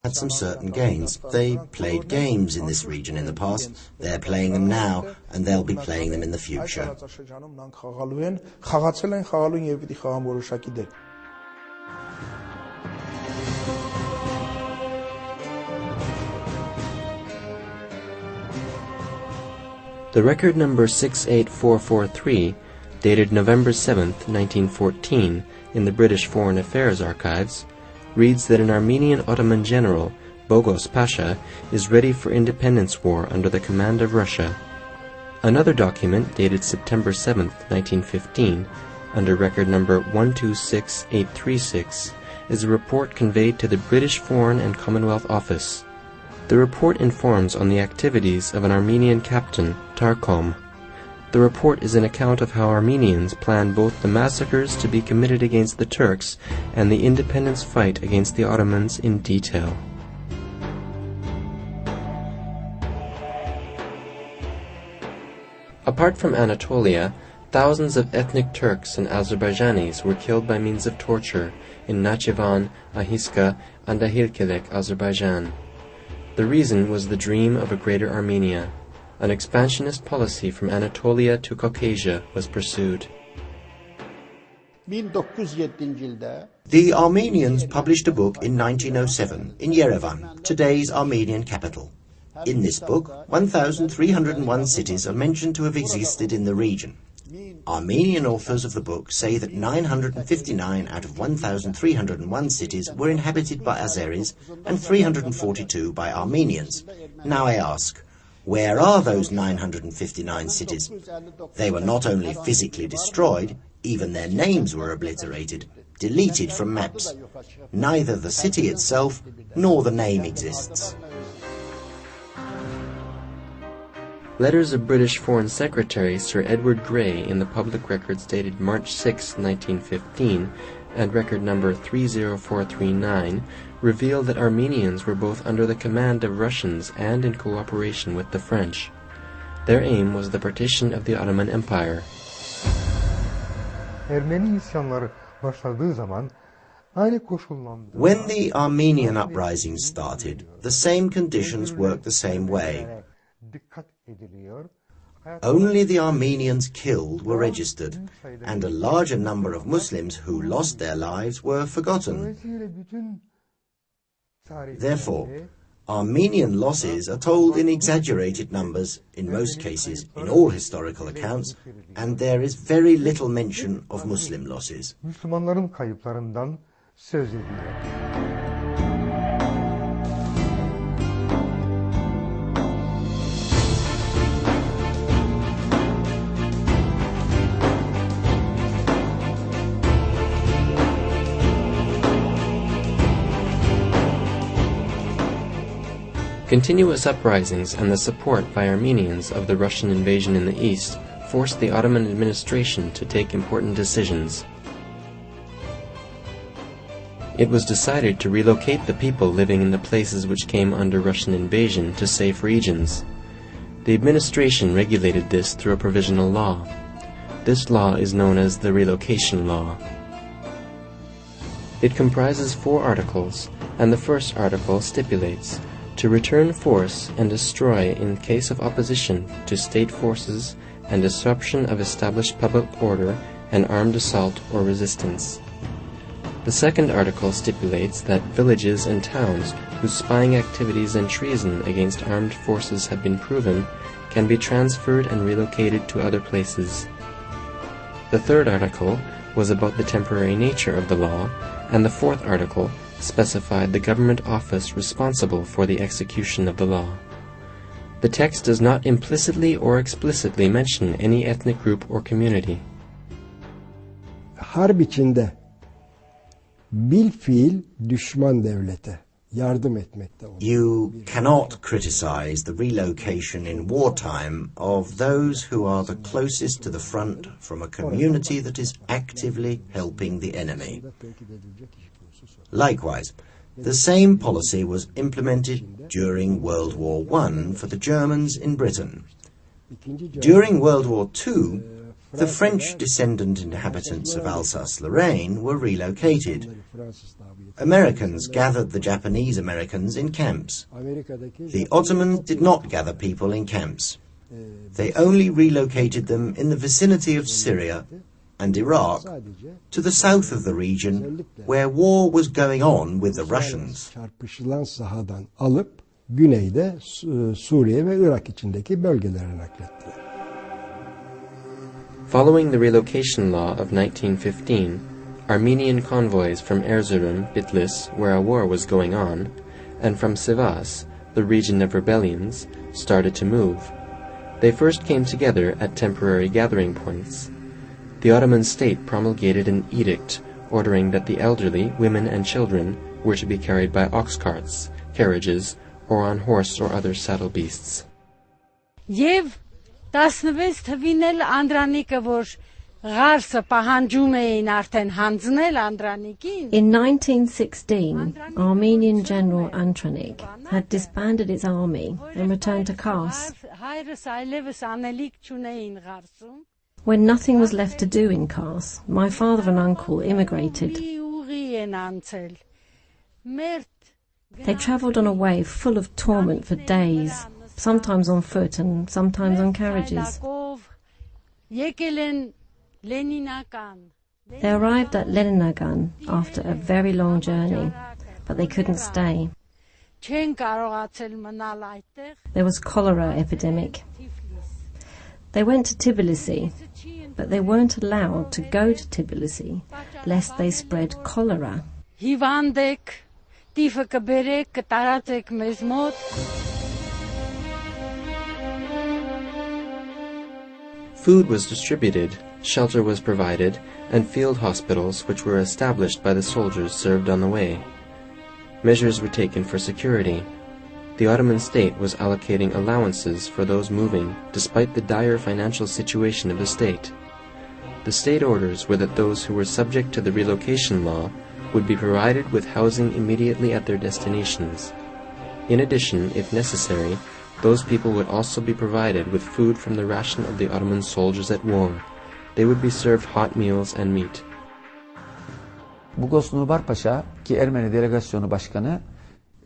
had some certain gains. They played games in this region in the past, they're playing them now, and they'll be playing them in the future. The record number 68443, dated November 7, 1914, in the British Foreign Affairs Archives, reads that an Armenian Ottoman general, Bogos Pasha, is ready for independence war under the command of Russia. Another document, dated September 7, 1915, under record number 126836, is a report conveyed to the British Foreign and Commonwealth Office. The report informs on the activities of an Armenian captain, Tarkom. The report is an account of how Armenians planned both the massacres to be committed against the Turks and the independence fight against the Ottomans in detail. Apart from Anatolia, thousands of ethnic Turks and Azerbaijanis were killed by means of torture in Nachivan, Ahiska, and Ahilkelek, Azerbaijan. The reason was the dream of a greater Armenia. An expansionist policy from Anatolia to Caucasia was pursued. The Armenians published a book in 1907 in Yerevan, today's Armenian capital. In this book, 1,301 cities are mentioned to have existed in the region. Armenian authors of the book say that 959 out of 1,301 cities were inhabited by Azeris and 342 by Armenians. Now I ask, where are those 959 cities? They were not only physically destroyed, even their names were obliterated, deleted from maps. Neither the city itself nor the name exists. Letters of British Foreign Secretary Sir Edward Grey in the public records dated March 6, 1915, and record number 30439, reveal that Armenians were both under the command of Russians and in cooperation with the French. Their aim was the partition of the Ottoman Empire. When the Armenian uprising started, the same conditions worked the same way. Only the Armenians killed were registered, and a larger number of Muslims who lost their lives were forgotten. Therefore, Armenian losses are told in exaggerated numbers, in most cases, in all historical accounts, and there is very little mention of Muslim losses. Continuous uprisings and the support by Armenians of the Russian invasion in the east forced the Ottoman administration to take important decisions. It was decided to relocate the people living in the places which came under Russian invasion to safe regions. The administration regulated this through a provisional law. This law is known as the Relocation Law. It comprises 4 articles, and the first article stipulates to return force and destroy in case of opposition to state forces and disruption of established public order and armed assault or resistance. The second article stipulates that villages and towns whose spying activities and treason against armed forces have been proven can be transferred and relocated to other places. The third article was about the temporary nature of the law, and the fourth article specified the government office responsible for the execution of the law. The text does not implicitly or explicitly mention any ethnic group or community. Harp içinde bilfiil düşman devlete yardım etmekte olur. You cannot criticize the relocation in wartime of those who are the closest to the front from a community that is actively helping the enemy. Likewise, the same policy was implemented during World War I for the Germans in Britain. During World War II, The French descendant inhabitants of Alsace-Lorraine were relocated. Americans gathered the Japanese Americans in camps. The Ottomans did not gather people in camps. They only relocated them in the vicinity of Syria and Iraq to the south of the region where war was going on with the Russians. Çarpışılan sahadan alıp güneyde Suriye ve Irak içindeki bölgelere naklettiler. Following the relocation law of 1915, Armenian convoys from Erzurum, Bitlis, where a war was going on, and from Sivas, the region of rebellions, started to move. They first came together at temporary gathering points. The Ottoman state promulgated an edict ordering that the elderly, women and children were to be carried by ox carts, carriages, or on horse or other saddle beasts. Եվ 16 թվին էլ Անդրանիկը որ Ղարսը պահանջում էին արդեն հանձնել Անդրանիկին. In 1916, Armenian General Antranik had disbanded its army and returned to Kars. Հայրս այլևս անելիք չունեին Ղարսում. When nothing was left to do in Kars, my father and uncle immigrated. Ուղի են անցել. Մերթ They travelled on a way full of torment for days, sometimes on foot and sometimes on carriages. Եկել են Լենինական. They arrived at Leninagan after a very long journey, but they couldn't stay. Չեն կարողացել մնալ այդտեղ. There was cholera epidemic. They went to Tbilisi, but they weren't allowed to go to Tbilisi lest they spread cholera. Հիվանդեք, տիֆը կբերեք, կտարածեք մեզ մոտ. Food was distributed, shelter was provided, and field hospitals which were established by the soldiers served on the way. Measures were taken for security. The Ottoman state was allocating allowances for those moving despite the dire financial situation of the state. The state orders were that those who were subject to the relocation law would be provided with housing immediately at their destinations. In addition, if necessary, those people would also be provided with food from the ration of the Ottoman soldiers at war. They would be served hot meals and meat. Bogos Nubar Paşa, ki Ermeni delegasyonu başkanı,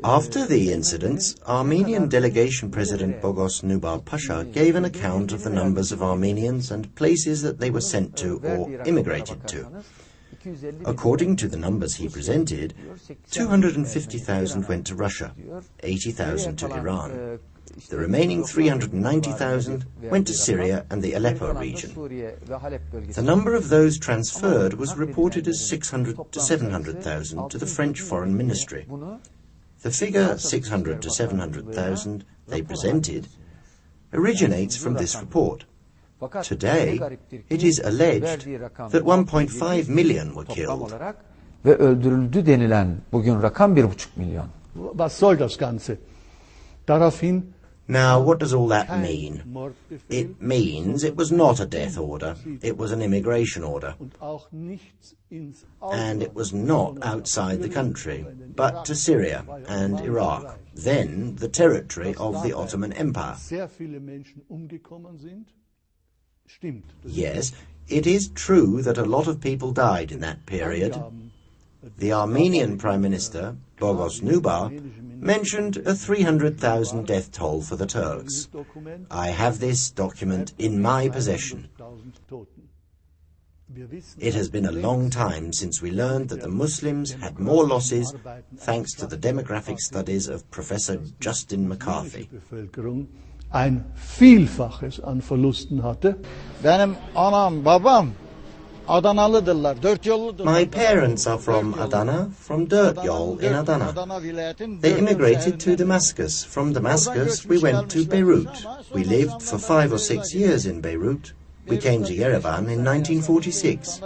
After the incidents, Armenian delegation president Bogos Nubar Pasha gave an account of the numbers of Armenians and places that they were sent to or immigrated to. According to the numbers he presented, 250,000 went to Russia, 80,000 to Iran. The remaining 390,000 went to Syria and the Aleppo region. The number of those transferred was reported as 600 to 700,000 to the French Foreign Ministry. The figure 600 to 700,000 they presented originates from this report. Today, it is alleged that 1.5 million were killed. ve öldürüldü denilen bugün rakam 1,5 milyon. Was soll das Ganze? Daraufhin Now, what does all that mean? It means it was not a death order, it was an immigration order. And it was not outside the country, but to Syria and Iraq, then the territory of the Ottoman Empire. Yes, it is true that a lot of people died in that period. The Armenian Prime Minister, Bogos Nubar, mentioned a 300,000 death toll for the Turks. I have this document in my possession. It has been a long time since we learned that the Muslims had more losses thanks to the demographic studies of Professor Justin McCarthy. Ein Vielfaches an Verlusten hatte. Benim anam, babam Adanalıdırlar, dört yolludur. My parents are from Adana, from Dörtyol in Adana. They immigrated to Damascus. From Damascus, we went to Beirut. We lived for 5 or 6 years in Beirut. We came to Yerevan in 1946.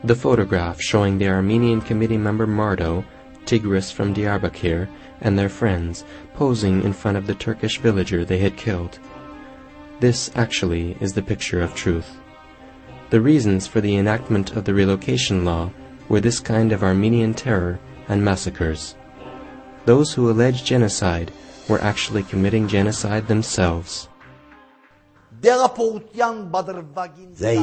The photograph showing the Armenian committee member Mardo, Tigris from Diyarbakir, and their friends posing in front of the Turkish villager they had killed. This, actually, is the picture of truth. The reasons for the enactment of the relocation law were this kind of Armenian terror and massacres. Those who alleged genocide were actually committing genocide themselves. They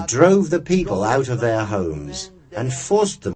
drove the people out of their homes and forced them